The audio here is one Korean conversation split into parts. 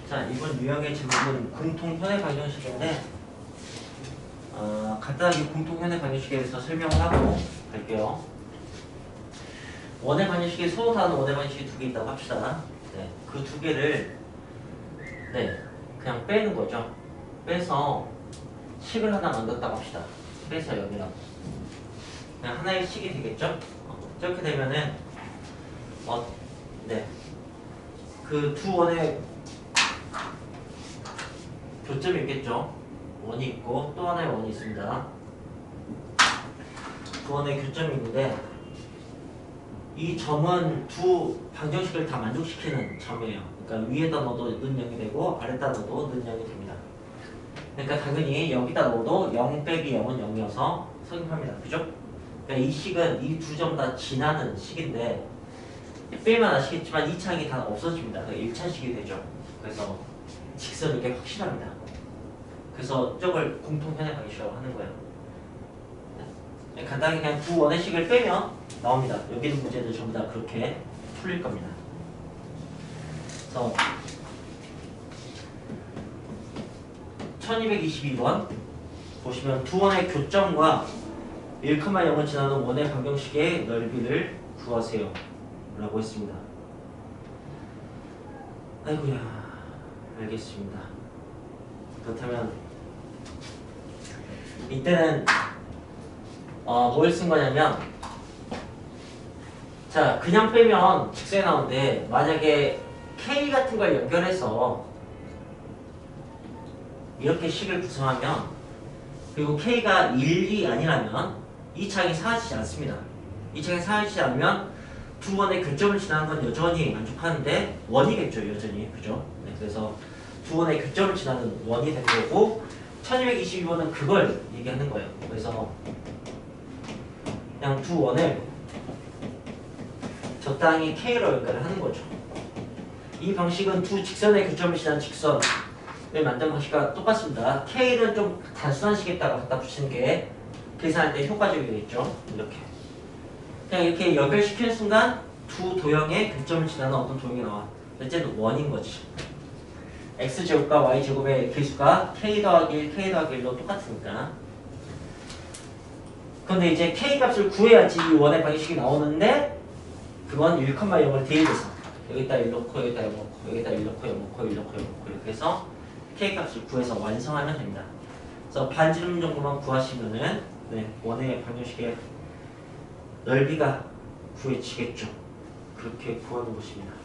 자, 이번 유형의 제목은 공통현의 방정식인데 간단하게 공통현의 방정식에 대해서 설명을 하고 갈게요. 원의 방정식에 소호하는 원의 방정식이 두 개 있다고 합시다. 네, 그 두 개를 그냥 빼는 거죠. 빼서 식을 하나 만들었다고 합시다. 빼서 여기라고. 그냥 하나의 식이 되겠죠? 이렇게 되면은 그 두 원의 교점이 있겠죠. 원이 있고 또 하나의 원이 있습니다. 두 원의 교점이 있는데 이 점은 두 방정식을 다 만족시키는 점이에요. 그러니까 위에다 넣어도 는 0이 되고 아래다 넣어도 는 0이 됩니다. 그러니까 당연히 여기다 넣어도 0 빼기 0은 0이어서 성립합니다. 그죠? 그러니까 이 식은 이 두 점 다 지나는 식인데 빼면 아시겠지만 이 창이 다 없어집니다. 1차식이 되죠. 그래서 직선이 이렇게 확실합니다. 그래서 저걸 공통현의 방정식이라고 하는 거예요. 간단하게 그냥 두 원의 식을 빼면 나옵니다. 여기 있는 문제들 전부 다 그렇게 풀릴 겁니다. 그래서 1222번 보시면 두 원의 교점과 1,0을 지나는 원의 방정식의 넓이를 구하세요 라고 했습니다. 아이고야, 알겠습니다. 그렇다면 이때는 뭘 쓴 거냐면, 자, 그냥 빼면 직선이 나오는데 만약에 K 같은 걸 연결해서 이렇게 식을 구성하면, 그리고 K가 1이 아니라면 이 창이 사라지지 않습니다. 이 창이 사라지지 않으면 두 원의 교점을 지나는 건 여전히 만족하는데 원이겠죠, 여전히. 그죠? 네, 그래서 두 원의 교점을 지나는 원이 되는 거고, 1222번은 그걸 얘기하는 거예요. 그래서 그냥 두 원을 적당히 K로 연결을 하는 거죠. 이 방식은 두 직선의 교점을 지난 직선을 만든 방식과 똑같습니다. K는 좀 단순한 식에다가 갖다 붙이는 게 계산할 때 효과적이겠죠. 이렇게 그냥 이렇게 연결시키는 순간 두 도형의 교점을 지나는 어떤 도형이 나와. 어쨌든 원인 거지. X제곱과 Y제곱의 개수가 K 더하기 1, K 더하기 1로 똑같으니까. 그런데 이제 K 값을 구해야지 이 원의 방정식이 나오는데, 그건 1,0을 대입해서 여기다 1 넣고 여기다 1 넣고 여기다 1 넣고 1 넣고 1 넣고 1 넣고 이렇게 해서 K 값을 구해서 완성하면 됩니다. 그래서 반지름 정도만 구하시면은 원의 방정식의 넓이가 구해지겠죠. 그렇게 구하는 것입니다.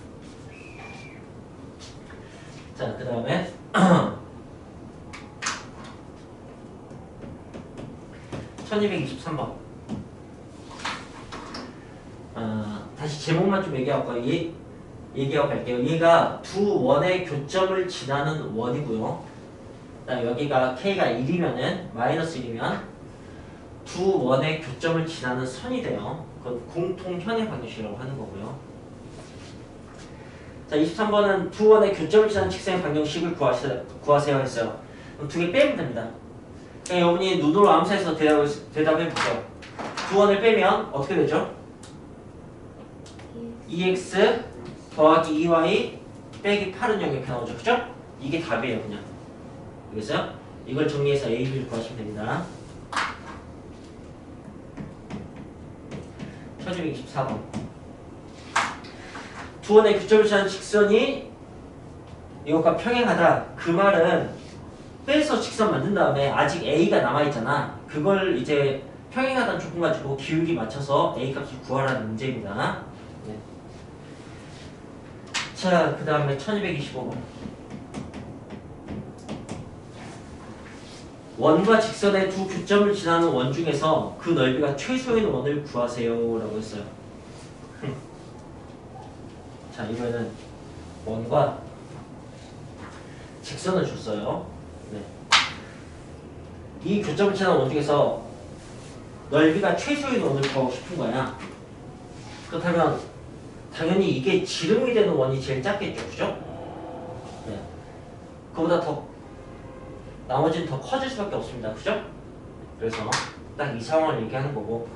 자, 그 다음에 1223번. 다시 제목만 좀 얘기하고 갈게요. 얘가 두 원의 교점을 지나는 원이고요. 그다음 여기가 K가 1이면은 마이너스 1이면 두 원의 교점을 지나는 선이 돼요. 그건 공통현의 방정식이라고 하는 거고요. 자, 23번은 두 원의 교점을 지나는 직선의 방정식을 구하세요 했어요. 그럼 두 개 빼면 됩니다. 그냥 여러분이 눈으로 암산해서 대답해 볼게요. 두 원을 빼면 어떻게 되죠? 2x 더하기 2y 빼기 8은 0 이렇게 나오죠. 그죠? 이게 답이에요. 그냥. 알겠어요? 이걸 정리해서 a, b를 구하시면 됩니다. 1224번. 두 원의 교점을 지나는 직선이 이것과 평행하다. 그 말은 빼서 직선 만든 다음에 아직 a가 남아있잖아. 그걸 이제 평행하다는 조건 가지고 기울기 맞춰서 a 값을 구하라는 문제입니다. 네. 자, 그 다음에 1225번. 원과 직선의 두 교점을 지나는 원 중에서 그 넓이가 최소인 원을 구하세요 라고 했어요. 자, 이번에는 원과 직선을 줬어요. 네. 이 교점을 지나는 원 중에서 넓이가 최소인 원을 구하고 싶은 거야. 그렇다면 당연히 이게 지름이 되는 원이 제일 작겠죠. 그죠? 네. 그보다 나머지는 더 커질 수밖에 없습니다. 그죠? 그래서 딱 이 상황을 얘기하는 거고,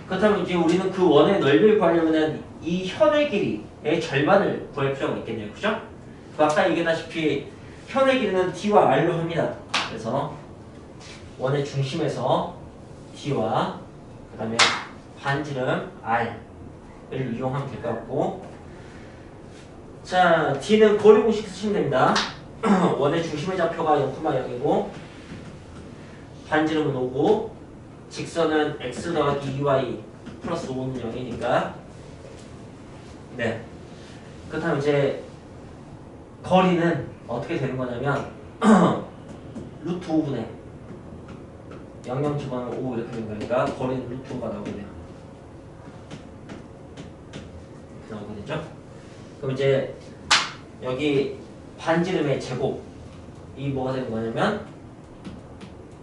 그렇다면 이제 우리는 그 원의 넓이를 구하려면 이 현의 길이의 절반을 구할 필요가 있겠네요. 그죠? 아까 얘기했다시피 현의 길이는 D와 R로 합니다. 그래서 원의 중심에서 D와 그 다음에 반지름 R을 이용하면 될 것 같고, 자 D는 거리 공식 쓰시면 됩니다. 원의 중심의 좌표가 0,0이고 반지름은 5고 직선은 x 더하기 2y 플러스 5는 0이니까 네. 그렇다면 이제 거리는 어떻게 되는 거냐면 루트 5분의 00 집어넣으면 5 이렇게 되는 거니까 거리는 루트 5가 나오게 돼요. 이렇게 나오게 되죠. 그럼 이제 여기 반지름의 제곱 이 뭐가 되는 거냐면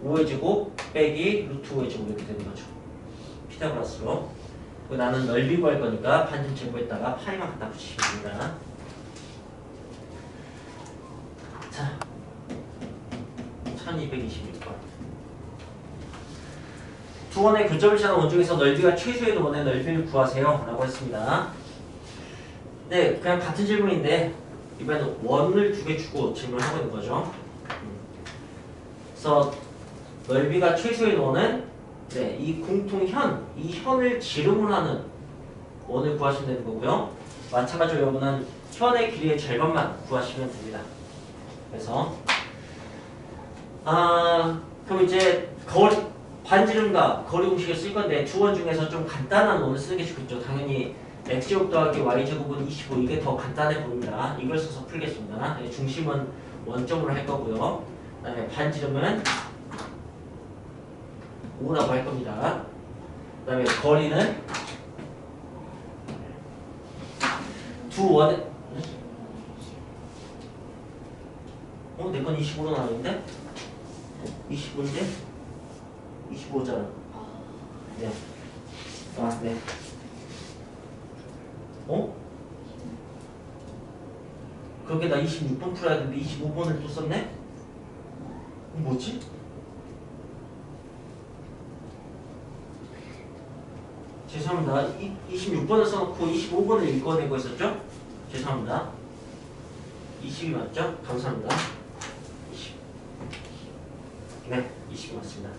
5의 제곱 빼기 루트 5의 제곱 이렇게 되는 거죠. 피타고라스로. 나는 넓이 구할 거니까 반지름 제곱에다가 파이만 갖다 붙이시면 됩니다. 자, 1226번. 두 원의 교점을 지나는 원 중에서 넓이가 최소인 원의 넓이를 구하세요 라고 했습니다. 네, 그냥 같은 질문인데 이번에는 원을 두 개 주고 질문하고 있는 거죠. 그래서 넓이가 최소인 원은 네, 이 공통현, 이 현을 지름으로 하는 원을 구하시면 되는 거고요. 마찬가지로 여러분은 현의 길이의 절반만 구하시면 됩니다. 그래서 그럼 이제 반지름과 거리 공식을 쓸 건데 두 원 중에서 좀 간단한 원을 쓰는 게 좋겠죠. 당연히 x제곱 더하기 y제곱은 25 이게 더 간단해 보입니다. 이걸 써서 풀겠습니다. 중심은 원점으로 할 거고요. 그 다음에 반지름은 5라고 할 겁니다. 그 다음에 거리는 두 원의 내 건 25로 나왔는데? 25인데? 25잖아. 네. 네. 그렇게 나 26번 풀어야 되는데 25번을 또 썼네? 뭐지? 죄송합니다. 26번을 써놓고 25번을 읽어내고 있었죠? 죄송합니다. 20이 맞죠? 감사합니다. 20. 네, 20이 맞습니다.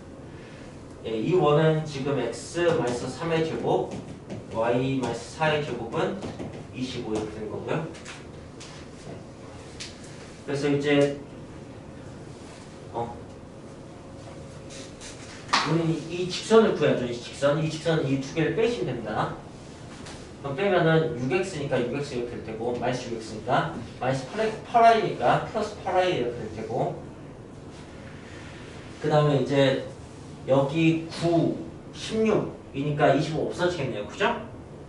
예, 이 원은 지금 x-3의 제곱, y-4의 제곱은 25 이렇게 되는 거고요. 네. 그래서 이제 우리 이 직선을 구해야죠. 이 직선 이 두 개를 빼시면 됩니다. 그럼 빼면은 6x니까 6x 이렇게 될 테고 마이너스 6x니까 마이너스 8y니까 플러스 8y 이렇게 될 테고 그 다음에 이제 여기 9, 16이니까 25 없어지겠네요. 그죠?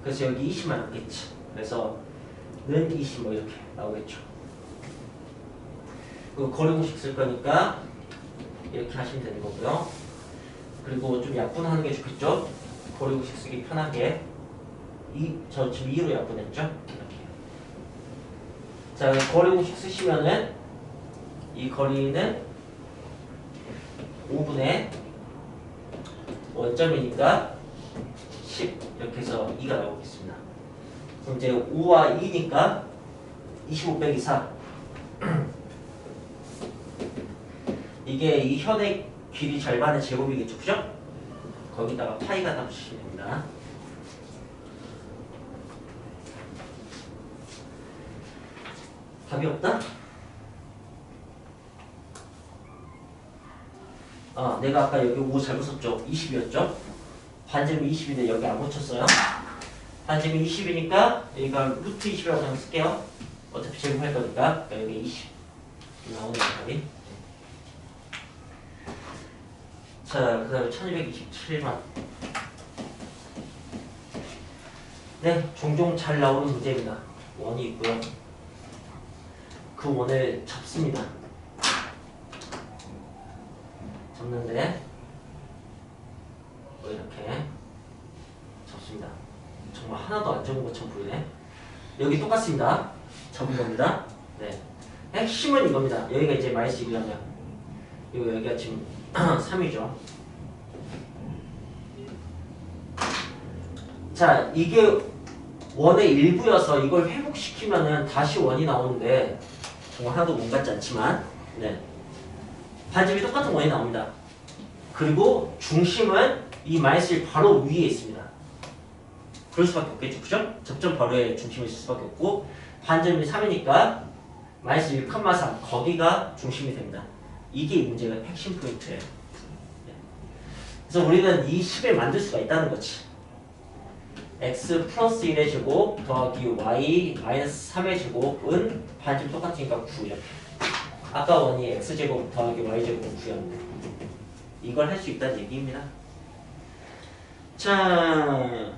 그래서 여기 20만 남겠지. 그래서 는 20 뭐 이렇게 나오겠죠. 그리고 거리 공식 쓸 거니까 이렇게 하시면 되는 거고요. 그리고 좀 약분하는 게 좋겠죠? 거리 공식 쓰기 편하게. 저 지금 2로 약분했죠? 이렇게. 자, 거리 공식 쓰시면은 이 거리는 5분의 원점이니까 10 이렇게 해서 2가 나오겠습니다. 그럼 이제 5와 2니까 25 빼기 4 이게 이 현의 길이 절반의 제곱이겠죠, 그죠? 거기다가 파이가 다 붙이시면 됩니다. 답이 없다? 내가 아까 여기 5 잘못 썼죠? 20이었죠? 반지름이 20인데 여기 안 붙였어요. 반지름이 20이니까 여기가 루트 20이라고 그냥 쓸게요. 어차피 제곱할 거니까. 그러니까 여기 20 나오는 답이. 자, 그 다음에 1227번. 네, 종종 잘 나오는 문제입니다. 원이 있고요. 그 원을 접습니다. 접는데 이렇게 접습니다. 정말 하나도 안 접은 것처럼 보이네. 여기 똑같습니다. 접은 겁니다. 네, 핵심은 이겁니다. 여기가 이제 마이너스 1이라면 그리고 여기가 지금 3이죠. 자, 이게 원의 일부여서 이걸 회복시키면은 다시 원이 나오는데 뭐 하나도 몸 같지 않지만 네. 반지름이 똑같은 원이 나옵니다. 그리고 중심은 이 마이너스 1 바로 위에 있습니다. 그럴 수밖에 없겠죠. 그죠? 접점 바로에 중심이 있을 수밖에 없고 반지름이 3이니까 마이너스 1,3 거기가 중심이 됩니다. 이게 이 문제의 핵심 포인트예요. 네. 그래서 우리는 이 식을 만들 수가 있다는 거지. x 플러스 1의 제곱 더하기 y 마이너스 3의 제곱은 반지름 똑같으니까 9 이렇게. 아까 원이 x제곱 더하기 y제곱은 9였는데 이걸 할 수 있다는 얘기입니다. 자,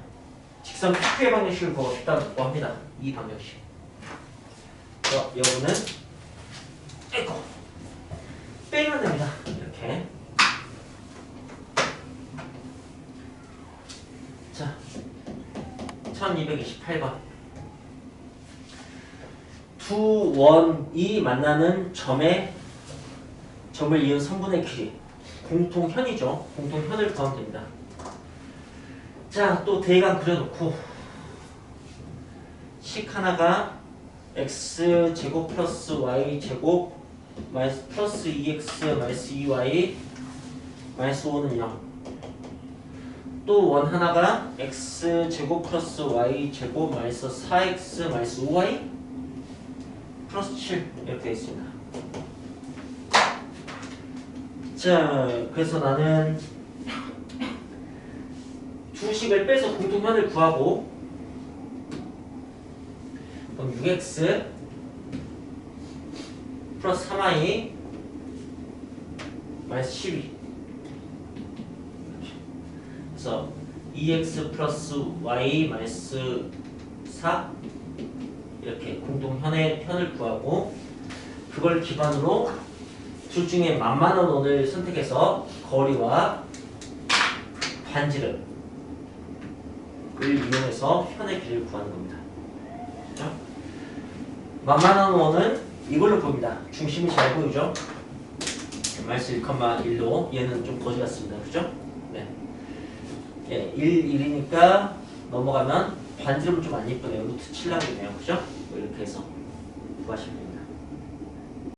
직선 PQ의 방정식을 보고 싶다고 합니다. 이 방정식. 여기는 에코 빼면 됩니다. 이렇게. 자, 1228번. 두 원이 만나는 점을 이은 선분의 길이 공통현이죠. 공통현을 구하면 됩니다. 자, 또 대각 그려놓고 식 하나가 x제곱 플러스 y제곱 마이너스 플러스 2x 마이너스 2y 마이너스 5는 0. 또 원 하나가 x제곱 플러스 y제곱 마이너스 4x 마이너스 5y 플러스 7 이렇게 되어 있습니다. 자, 그래서 나는 두 식을 빼서 공통현을 구하고 그럼 6x 플러스 3y 마이너스 12 그래서 2x 플러스 y 마이너스 4 이렇게 공통현의 현을 구하고 그걸 기반으로 둘 중에 만만한 원을 선택해서 거리와 반지름을 이용해서 현의 길이를 구하는 겁니다. 그렇죠? 만만한 원은 이걸로 보입니다. 중심이 잘 보이죠? 마이너스 1,1로 얘는 좀 거지 같습니다. 그죠? 네. 예, 1이니까 넘어가면 반지름은 좀 안 예쁘네요. 루트 7 나오겠네요. 그죠? 이렇게 해서 구하시면 됩니다.